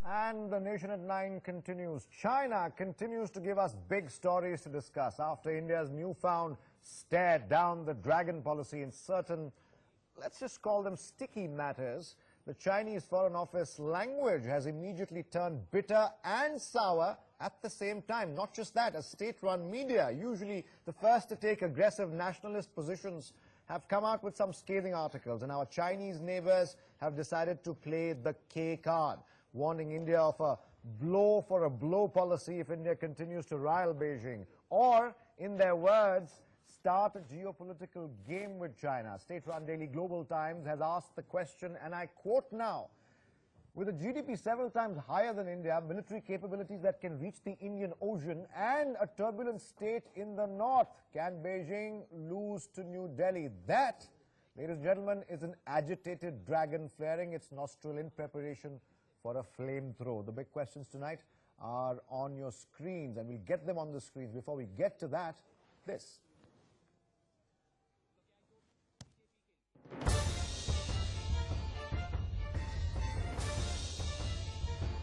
And the Nation at 9 continues. China continues to give us big stories to discuss after India's newfound stare down the dragon policy in certain, let's just call them sticky matters. The Chinese Foreign Office language has immediately turned bitter and sour at the same time. Not just that, a state-run media, usually the first to take aggressive nationalist positions, have come out with some scathing articles, and our Chinese neighbors have decided to play the K card, warning India of a blow for a blow policy if India continues to rile Beijing, or, in their words, start a geopolitical game with China. State-run daily Global Times has asked the question, and I quote now, with a GDP several times higher than India, military capabilities that can reach the Indian Ocean, and a turbulent state in the north, can Beijing lose to New Delhi? That, ladies and gentlemen, is an agitated dragon flaring its nostril in preparation for a flamethrower. The big questions tonight are on your screens, and we'll get them on the screens. Before we get to that, this.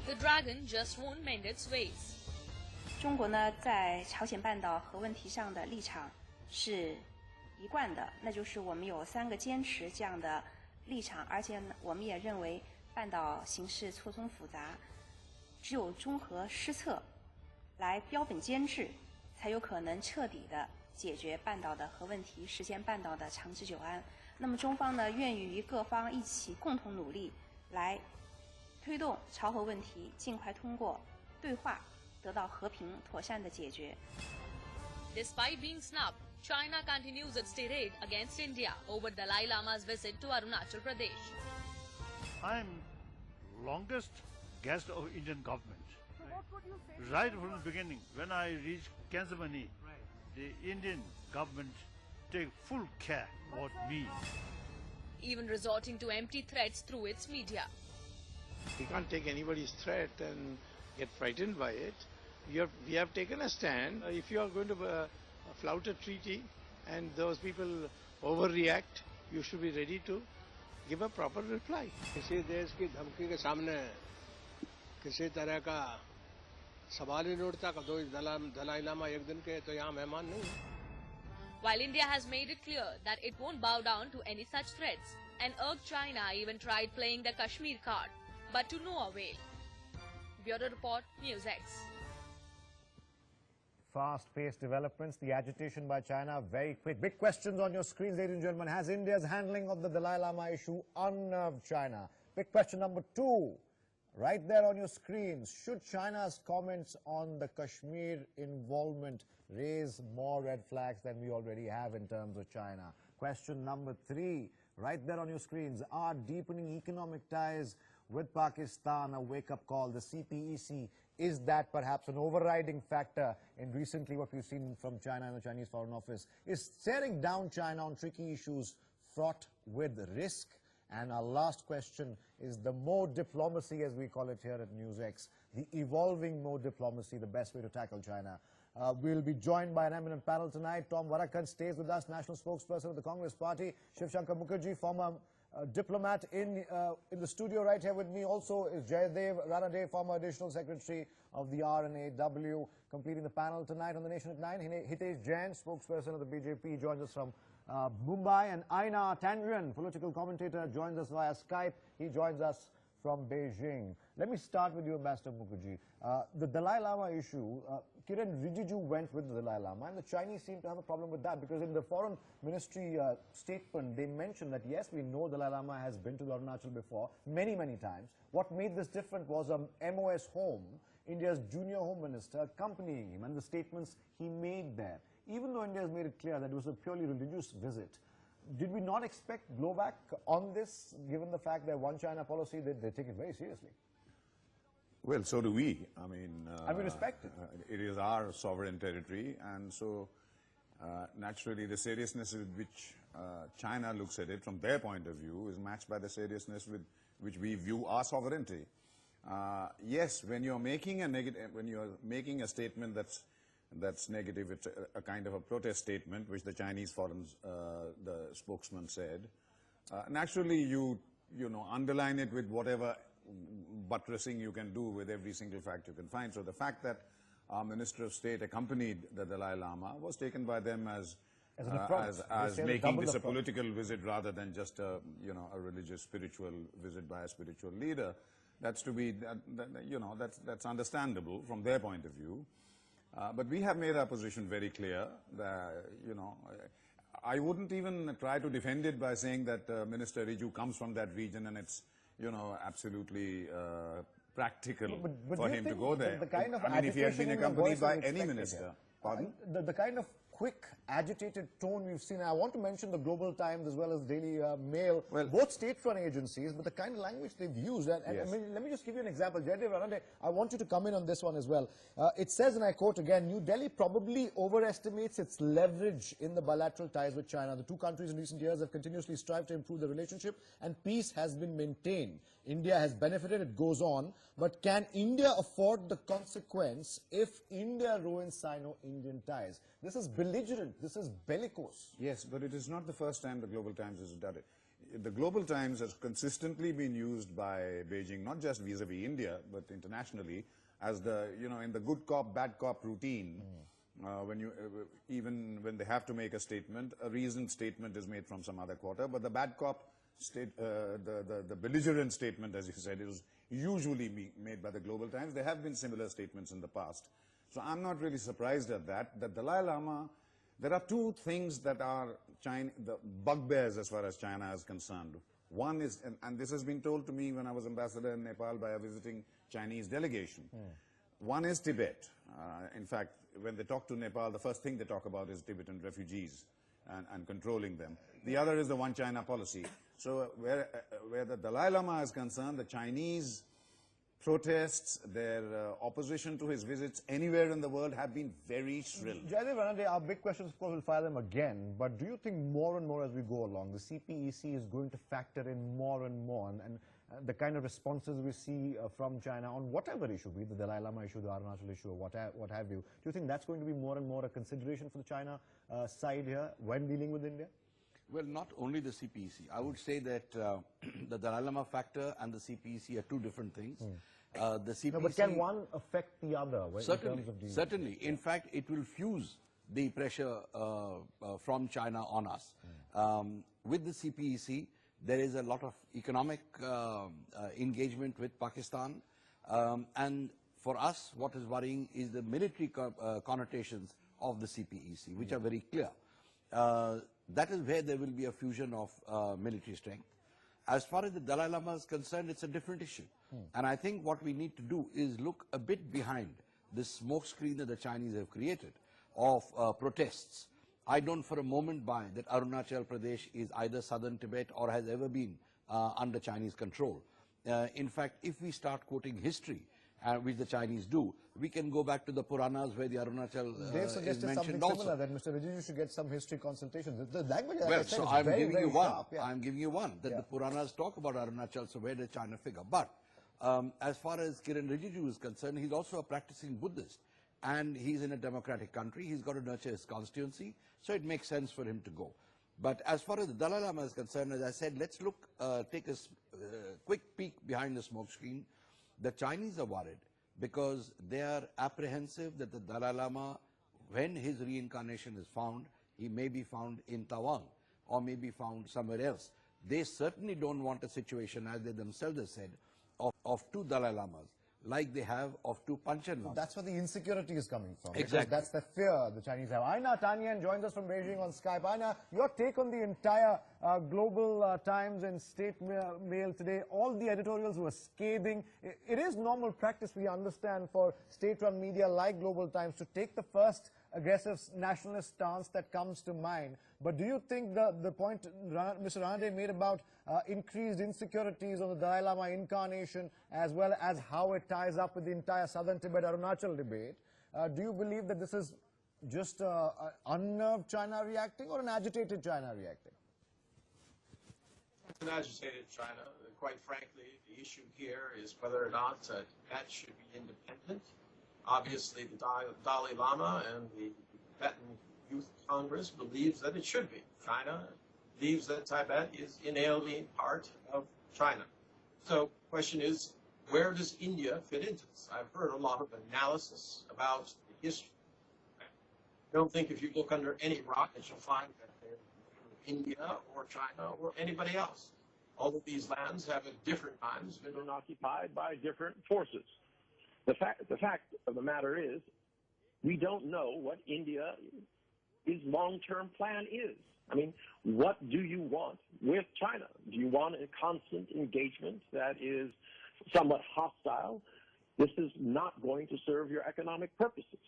The dragon just won't mend its ways. 中国呢，在朝鲜半岛核问题上的立场是一贯的，那就是我们有3个坚持这样的立场，而且我们也认为半岛形势错综复杂，只有综合施策，来标本兼治，才有可能彻底的解决半岛的核问题，实现半岛的长治久安。那么中方呢，愿意与各方一起共同努力，来推动朝核问题尽快通过对话，得到和平妥善的解决。Despite being snubbed, China continues its tirade against India over Dalai Lama's visit to Arunachal Pradesh. I'm longest guest of Indian government. Right from the beginning, when I reached Kansamani, the Indian government take full care about me. Even resorting to empty threats through its media. We can't take anybody's threat and get frightened by it. We have taken a stand. If you are going to flout a treaty and those people overreact, you should be ready to give a proper reply. किसी देश की धमकी के सामने किसी तरह का सवाल ही नहीं उठता कि दलाई लामा एक दिन के तो यहाँ मेहमान नहीं। While India has made it clear that it won't bow down to any such threats, and urged China even tried playing the Kashmir card, but to no avail. Bureau Report, NewsX. Fast-paced developments, the agitation by China, very quick. Big questions on your screens, ladies and gentlemen. Has India's handling of the Dalai Lama issue unnerved China? Big question number 2, right there on your screens. Should China's comments on the Kashmir involvement raise more red flags than we already have in terms of China? Question number 3, right there on your screens. Are deepening economic ties with Pakistan a wake-up call? The CPEC, is that perhaps an overriding factor in recently what we've seen from China and the Chinese Foreign Office? Is staring down China on tricky issues fraught with risk? And our last question is the more diplomacy, as we call it here at NewsX, the evolving more diplomacy, the best way to tackle China. We'll be joined by an eminent panel tonight. Vaddakan stays with us, national spokesperson of the Congress Party. Shiv Shankar Mukherjee, former diplomat in the studio right here with me. Also is Jayadev, Ranade, former additional secretary of the RNAW, completing the panel tonight on the Nation at 9. Hitesh, Jain, spokesperson of the BJP, joins us from Mumbai, and Einar, Tangen, political commentator, joins us via Skype. He joins us from Beijing. Let me start with you, Ambassador Mukherjee. The Dalai Lama issue, Kiren Rijiju went with the Dalai Lama, and the Chinese seem to have a problem with that, because in the foreign ministry statement, they mentioned that, yes, we know Dalai Lama has been to Arunachal before, many, many times. What made this different was a MOS home, India's junior home minister, accompanying him, and the statements he made there. Even though India has made it clear that it was a purely religious visit, did we not expect blowback on this, given the fact that one China policy, they take it very seriously? Well, so do we. I mean, and we respect it. It is our sovereign territory, and so naturally the seriousness with which China looks at it from their point of view is matched by the seriousness with which we view our sovereignty. Yes, when you're making a statement that's negative, it's a kind of a protest statement, which the Chinese foreign the spokesman said. Naturally, you underline it with buttressing you can do with every single fact you can find. So the fact that our Minister of State accompanied the Dalai Lama was taken by them as making this a political visit rather than just a religious, spiritual visit by a spiritual leader. That's to be, that's understandable from their point of view. But we have made our position very clear that, I wouldn't even try to defend it by saying that Minister Rijiju comes from that region and it's, absolutely practical but for him to go there. The kind of if he had been accompanied by any minister. Pardon? The kind of quick, agitated tone we've seen. I want to mention the Global Times as well as Daily Mail, both state-run agencies, but the kind of language they've used. And yes. I mean, let me just give you an example. Jayadev, Ranade, I want you to come in on this one as well. It says, and I quote again, New Delhi probably overestimates its leverage in the bilateral ties with China. The two countries in recent years have continuously strived to improve the relationship and peace has been maintained. India has benefited, it goes on, but can India afford the consequence if India ruins Sino-Indian ties? This is belligerent, this is bellicose. Yes, but it is not the first time the Global Times has done it. The Global Times has consistently been used by Beijing, not just vis-a-vis India, but internationally, as the, in the good cop, bad cop routine. Even when they have to make a statement, a reasoned statement is made from some other quarter, but the bad cop the belligerent statement, as you said, is usually made by the Global Times. There have been similar statements in the past. So I'm not really surprised at that. The Dalai Lama, there are two things that are the bugbears as far as China is concerned. One is, and this has been told to me when I was ambassador in Nepal by a visiting Chinese delegation. One is Tibet. In fact, when they talk to Nepal, the first thing they talk about is Tibetan refugees and controlling them. The other is the one China policy. So where the Dalai Lama is concerned, the Chinese protests, their opposition to his visits anywhere in the world have been very shrill. Jayadev, Ranade, our big questions, of course, we'll fire them again, but do you think more and more as we go along, the CPEC is going to factor in more and more, and the kind of responses we see from China on whatever issue, be it the Dalai Lama issue, the Arunachal issue, or what have you, do you think that's going to be more and more a consideration for the China side here when dealing with India? Well, not only the CPEC. I would say that the Dalai Lama factor and the CPEC are two different things. The CPEC, no, but can one affect the other? Certainly. In fact, it will fuse the pressure from China on us. With the CPEC, there is a lot of economic engagement with Pakistan. And for us, what is worrying is the military connotations of the CPEC, which are very clear. That is where there will be a fusion of military strength. As far as the Dalai Lama is concerned, it's a different issue. And I think what we need to do is look a bit behind this smokescreen that the Chinese have created of protests. I don't for a moment buy that Arunachal Pradesh is either southern Tibet or has ever been under Chinese control. In fact, if we start quoting history, which the Chinese do, we can go back to the Puranas where the Arunachal They've is suggested mentioned something also. similar, that Mr. Rijiju should get some history consultations. The language, like Well, I said, so is I'm very, giving very you one. sharp, yeah. I'm giving you one, that the Puranas talk about Arunachal, so where does China figure? But as far as Kiren Rijiju is concerned, he's also a practicing Buddhist. And he's in a democratic country. He's got to nurture his constituency, so it makes sense for him to go. But as far as the Dalai Lama is concerned, as I said, let's take a quick peek behind the smoke screen. The Chinese are worried because they are apprehensive that the Dalai Lama, when his reincarnation is found, he may be found in Tawang or may be found somewhere else. They certainly don't want a situation, as they themselves have said, of two Dalai Lamas, like they have of two Panchen Lamas. That's where the insecurity is coming from. Exactly. That's the fear the Chinese have. Einar Tangen joins us from Beijing on Skype. Einar, your take on the entire Global Times and State Mail today. All the editorials were scathing. It is normal practice, we understand, for state-run media like Global Times to take the first aggressive nationalist stance that comes to mind. But do you think the point Mr. Ranade made about increased insecurities on the Dalai Lama incarnation, as well as how it ties up with the entire southern Tibet Arunachal debate, do you believe that this is just an unnerved China reacting or an agitated China reacting? It's an agitated China. Quite frankly, the issue here is whether or not that should be independent. Obviously, the Dalai Lama and the Tibetan Youth Congress believes that it should be. China believes that Tibet is inalienable part of China. So the question is, Where does India fit into this? I've heard a lot of analysis about the history. I don't think if you look under any rock that you'll find that they're India or China or anybody else. All of these lands have at different times been occupied by different forces. The fact of the matter is, we don't know what India's long-term plan is. I mean, what do you want with China? Do you want a constant engagement that is somewhat hostile? This is not going to serve your economic purposes.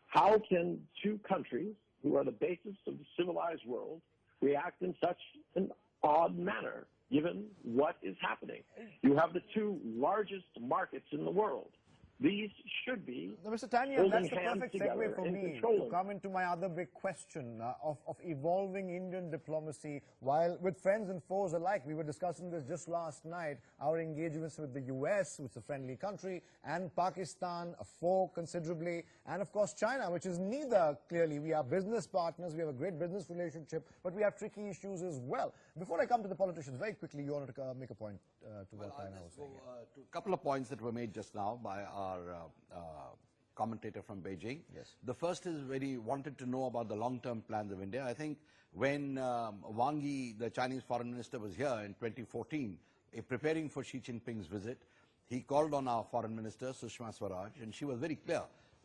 How can two countries, who are the basis of the civilized world, react in such an odd manner, given what is happening? You have the two largest markets in the world. These should be Mr. Tangen, that's the perfect segue for me to come into my other big question of evolving Indian diplomacy. While with friends and foes alike, we were discussing this just last night, our engagements with the US, which is a friendly country, and Pakistan, a foe considerably, and of course China, which is neither. Clearly, we are business partners, we have a great business relationship, but we have tricky issues as well. Before I come to the politicians, very quickly, you wanted to make a point to what Einar was saying. To a couple of points that were made just now by our commentator from Beijing. Yes. The first is he wanted to know about the long-term plans of India. I think when Wang Yi, the Chinese foreign minister, was here in 2014, preparing for Xi Jinping's visit, he called on our foreign minister, Sushma Swaraj, and she was very clear: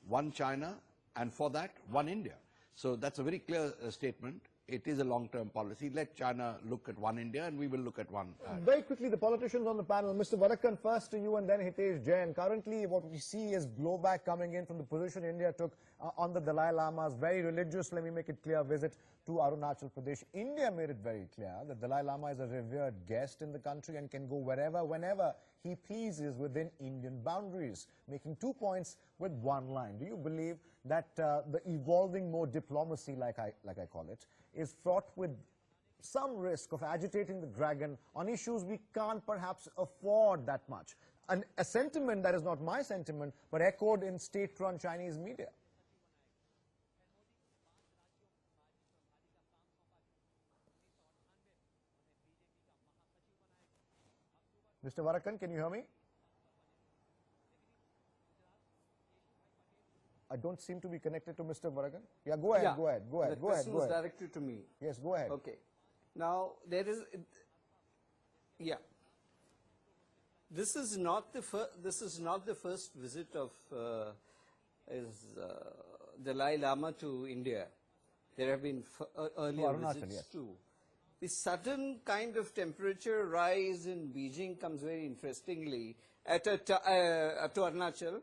one China, and for that, one India. So that's a very clear statement. It is a long-term policy. Let China look at one India, and we will look at one. Very quickly, the politicians on the panel. Mr. Vaddakan, first to you, and then Hitesh, Jain. Currently, what we see is blowback coming in from the position India took on the Dalai Lama's very religious, let me make it clear, visit to Arunachal Pradesh. India made it very clear that Dalai Lama is a revered guest in the country and can go wherever, whenever he pleases within Indian boundaries, making 2 points with one line. Do you believe that the evolving more diplomacy, like I call it, is fraught with some risk of agitating the dragon on issues we can't perhaps afford that much? And a sentiment that is not my sentiment, but echoed in state-run Chinese media. Mr. Vaddakan, can you hear me? I don't seem to be connected to Mr. Vaddakan. Yeah, go ahead, go ahead. The question was directed to me. Yes, go ahead. Okay. Now, there is, this is not the first visit of Dalai Lama to India. There have been earlier visits too. The sudden kind of temperature rise in Beijing comes very interestingly to Arunachal.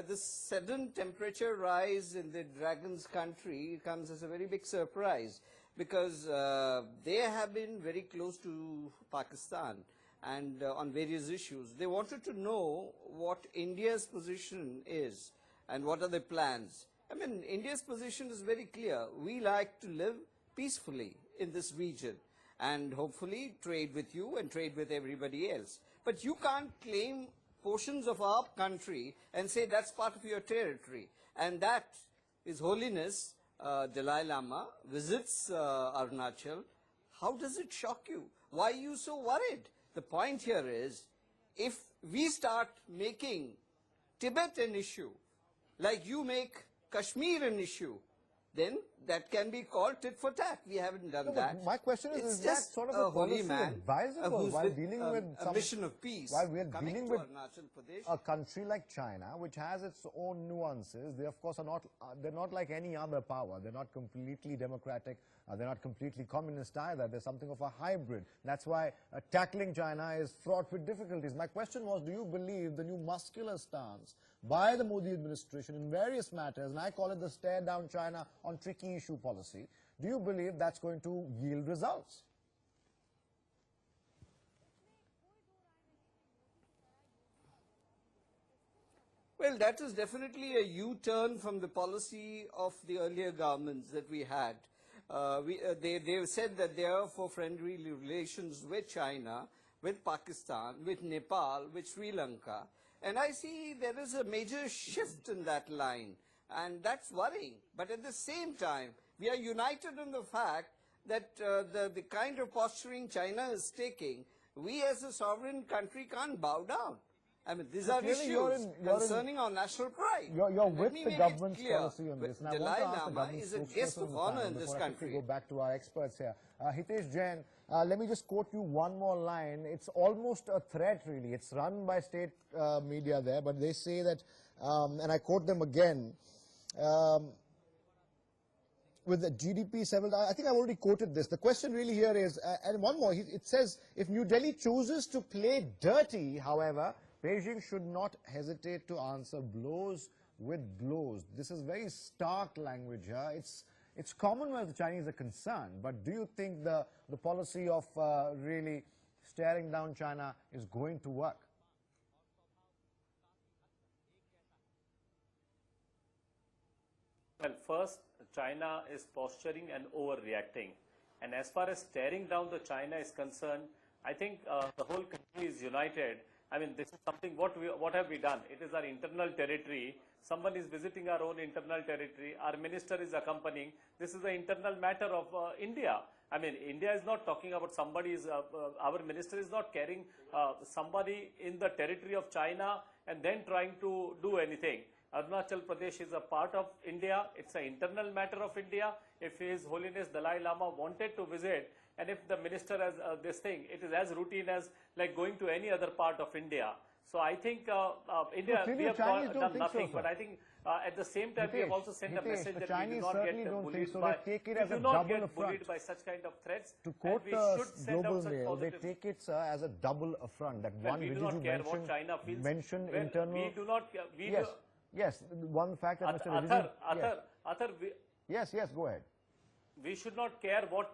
This sudden temperature rise in the dragon's country comes as a very big surprise, because they have been very close to Pakistan and on various issues. They wanted to know what India's position is and what are the plans. I mean, India's position is very clear. We like to live peacefully in this region and hopefully trade with you and trade with everybody else. But you can't claim portions of our country and say that's part of your territory. And that His Holiness Dalai Lama visits Arunachal. How does it shock you? Why are you so worried? The point here is, if we start making Tibet an issue, like you make Kashmir an issue, then that can be called tit for tat. We haven't done that. My question is that sort of a holy policy man advisable while dealing with a mission of peace, while we are dealing with Pradesh, a country like China, which has its own nuances? They of course are not. They're not like any other power. They're not completely democratic. They're not completely communist either. They're something of a hybrid. That's why tackling China is fraught with difficulties. My question was, do you believe the new muscular stance by the Modi administration in various matters, and I call it the stare down China on tricky issue policy, do you believe that's going to yield results? Well, that is definitely a U-turn from the policy of the earlier governments that we had. They've said that they are for friendly relations with China, with Pakistan, with Nepal, with Sri Lanka. And I see there is a major shift in that line, and that's worrying. But at the same time, we are united in the fact that the kind of posturing China is taking, we as a sovereign country can't bow down. I mean, these are clearly issues concerning our national pride. You're with the government's policy on this. And I want to ask the Lama is a government's guest spokesperson of honor in this before I quickly country. go back to our experts here. Hitesh Jain, let me just quote you one more line. It's almost a threat, really. It's run by state media there, but they say that, and I quote them again, with the GDP several, I think I've already quoted this. The question really here is, and one more, it says, if New Delhi chooses to play dirty, however, Beijing should not hesitate to answer blows with blows. This is very stark language here. It's common where the Chinese are concerned, but do you think the policy of really staring down China is going to work? Well, first, China is posturing and overreacting. And as far as staring down the China is concerned, I think the whole country is united. I mean, this is something, what have we done? It is our internal territory. Someone is visiting our own internal territory. Our minister is accompanying. This is the internal matter of India. I mean, India is not talking about somebody's, our minister is not carrying somebody in the territory of China and then trying to do anything. Arunachal Pradesh is a part of India. It's an internal matter of India. If His Holiness Dalai Lama wanted to visit, and if the minister has this thing, it is as routine as like going to any other part of India. So I think India, we have done nothing, but I think at the same time we have also sent a message that we do not get bullied by, we do not get bullied by such kind of threats. To quote the Global Mail, they take it, sir, as a double affront. That one we do not care what China feels. Mentioned internal. We do not. Yes, one fact that Mr. Athar, yes, go ahead. We should not care what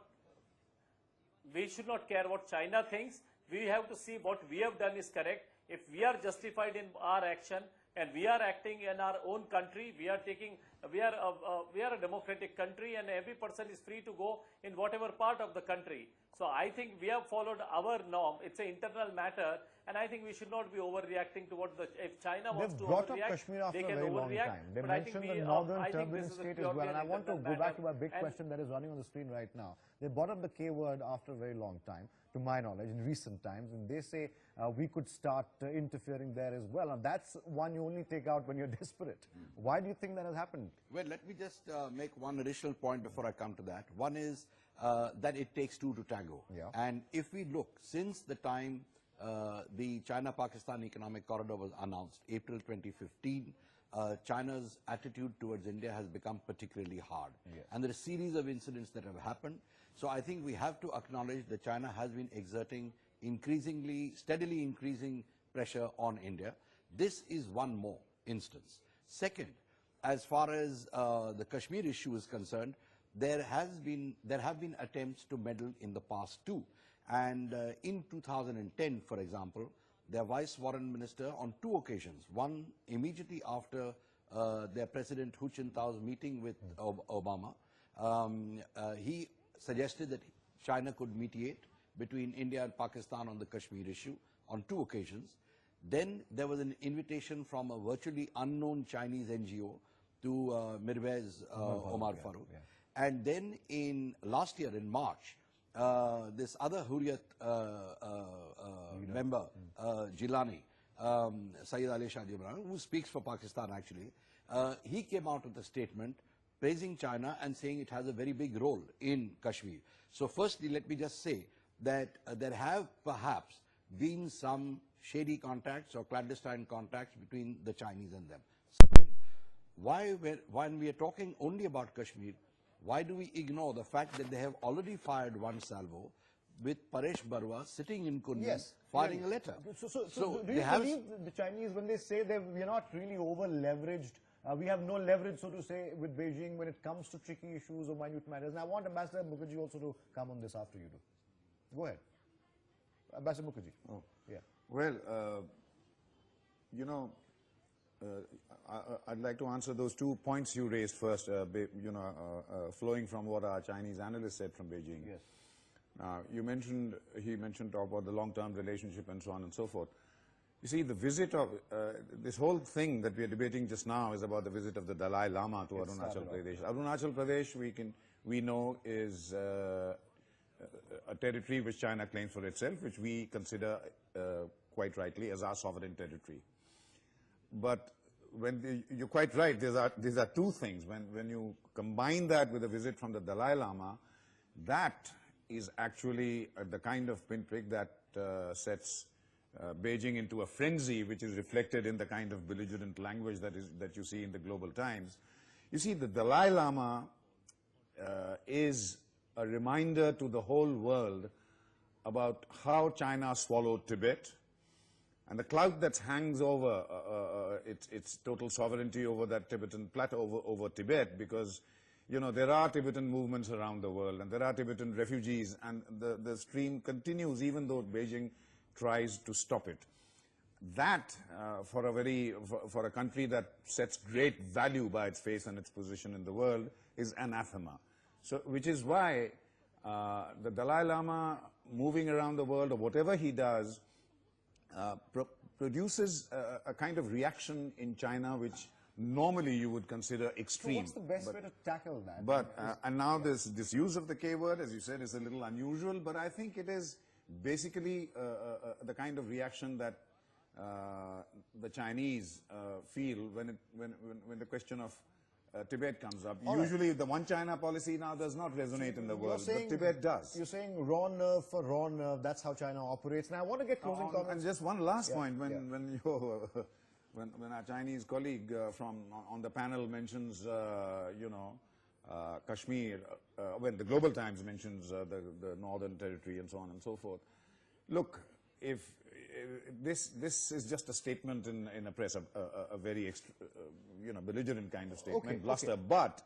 China thinks. We have to see what we have done is correct. If we are justified in our action and we are acting in our own country, we are a democratic country and every person is free to go in whatever part of the country. So I think we have followed our norm. It's an internal matter, and I think we should not be overreacting to what if China wants to overreact, they can overreact. They mentioned the northern turbulent state as well, and I want to go back to a big question that is running on the screen right now. They brought up the K word after a very long time, to my knowledge, in recent times, and they say we could start interfering there as well. And that's one you only take out when you're desperate. Why do you think that has happened? Well, let me just make one additional point before I come to that. One is that it takes two to tango. Yeah. And if we look, since the time the China-Pakistan Economic Corridor was announced, April 2015, China's attitude towards India has become particularly hard. Yes. And there are a series of incidents that have happened. So I think we have to acknowledge that China has been exerting steadily increasing pressure on India. This is one more instance. Second, as far as the Kashmir issue is concerned, there have been attempts to meddle in the past too. And in 2010, for example, their vice foreign minister on two occasions, one immediately after their president Hu Jintao's meeting with Obama, he suggested that China could mediate between India and Pakistan on the Kashmir issue on two occasions. Then there was an invitation from a virtually unknown Chinese NGO to Mirwais Omar Farooq. Yeah. And then in last year, in March, this other Hurriyat member, Jilani, Sayyid Ali Shah Jibran, who speaks for Pakistan actually, he came out with a statement praising China and saying it has a very big role in Kashmir. So firstly, let me just say that there have perhaps been some shady contacts or clandestine contacts between the Chinese and them. Second, when we are talking only about Kashmir, why do we ignore the fact that they have already fired one salvo with Paresh Barua sitting in Kunmi firing a letter? So do you believe the Chinese when they say that we are not really over-leveraged, we have no leverage, so to say, with Beijing when it comes to tricky issues or minute matters? And I want Ambassador Mukherjee also to come on this after you do. Go ahead. Ambassador Mukherjee. Oh. Yeah. Well, I'd like to answer those 2 points you raised first, flowing from what our Chinese analyst said from Beijing. Yes. He mentioned about the long-term relationship and so on and so forth. You see, the visit of, this whole thing that we are debating just now is about the visit of the Dalai Lama to Arunachal Pradesh. Arunachal Pradesh, we know, is a territory which China claims for itself, which we consider quite rightly, as our sovereign territory. But you're quite right, these are two things. When you combine that with a visit from the Dalai Lama, that is actually the kind of pinprick that sets Beijing into a frenzy, which is reflected in the kind of belligerent language that you see in the Global Times. You see, the Dalai Lama is a reminder to the whole world about how China swallowed Tibet, and the cloud that hangs over its total sovereignty over that Tibetan plateau, over Tibet, because, you know, there are Tibetan movements around the world, and there are Tibetan refugees, and the stream continues even though Beijing tries to stop it. That, for a country that sets great value by its face and its position in the world, is anathema. So, which is why the Dalai Lama moving around the world, or whatever he does, produces a kind of reaction in China which normally you would consider extreme. So what's the best way to tackle that? But and now this use of the K word, as you said, is a little unusual, but I think it is basically the kind of reaction that the Chinese feel when the question of Tibet comes up. All Usually right. the one China policy now does not resonate in the world, but Tibet does. You're saying raw nerve for raw nerve, that's how China operates. Now I want to get closing comments. And just one last point, when our Chinese colleague on the panel mentions, Kashmir, when the Global Times mentions the Northern Territory and so on and so forth. Look, if this is just a statement in a press, a very belligerent kind of statement, bluster, but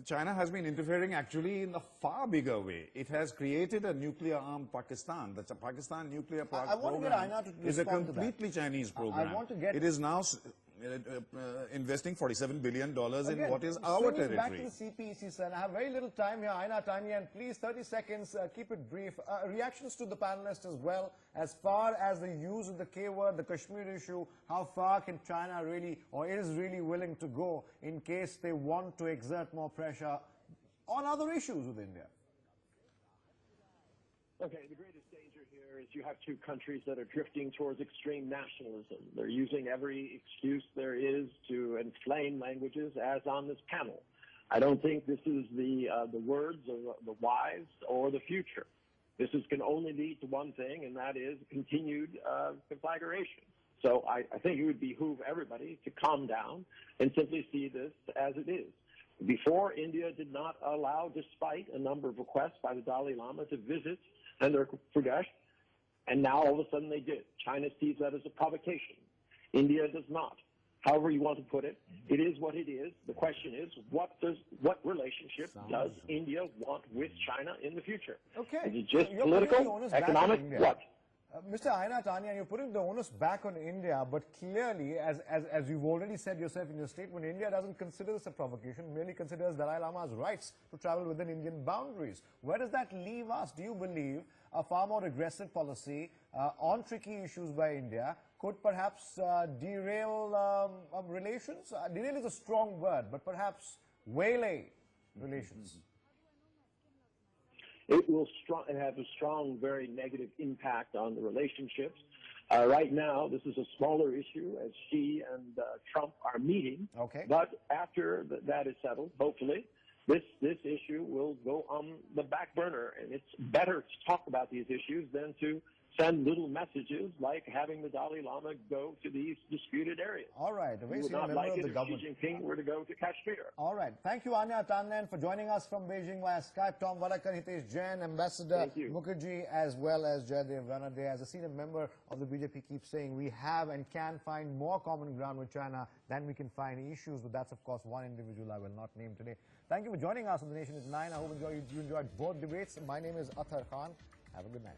China has been interfering actually in a far bigger way. It has created a nuclear-armed Pakistan. That's a Pakistan nuclear program is a completely Chinese program. It is now investing $47 billion in what is our territory. Back to the CPEC, sir. I have very little time here. Einar, Tangen, please, 30 seconds, keep it brief. Reactions to the panelists as well, as far as the use of the K word, the Kashmir issue, how far can China really, or is really willing to go in case they want to exert more pressure on other issues with India? Okay, the greatest danger here is you have two countries that are drifting towards extreme nationalism. They're using every excuse there is to inflame languages, as on this panel. I don't think this is the words of the wise or the future. This can only lead to one thing, and that is continued conflagration. So I think it would behoove everybody to calm down and simply see this as it is. Before, India did not allow, despite a number of requests by the Dalai Lama, to visit Andhra Pradesh, and now all of a sudden they did. China sees that as a provocation. India does not. However you want to put it, it is what it is. The question is, what relationship does India want with China in the future? Okay. Is it just political, economic, what? Mr. Einar, Tanya, you're putting the onus back on India, but clearly, as you've already said yourself in your statement, India doesn't consider this a provocation, merely considers Dalai Lama's rights to travel within Indian boundaries. Where does that leave us? Do you believe a far more aggressive policy on tricky issues by India could perhaps derail relations? Derail is a strong word, but perhaps waylay relations. It will have a strong, very negative impact on the relationships. Right now, this is a smaller issue as Xi and Trump are meeting. Okay. But after that is settled, hopefully, this issue will go on the back burner. And it's better to talk about these issues than to send little messages like having the Dalai Lama go to these disputed areas. All right. We would not like it if Xi Jinping were to go to Kashmir. All right. Thank you, Einar, Tangen, for joining us from Beijing via Skype. Tom Vaddakan, Hitesh, Jain, Ambassador Mukherjee, as well as Jayadev, Ranade. As a senior member of the BJP keeps saying, we have and can find more common ground with China than we can find issues. But that's, of course, one individual I will not name today. Thank you for joining us on The Nation at 9. I hope you enjoyed both debates. My name is Athar Khan. Have a good night.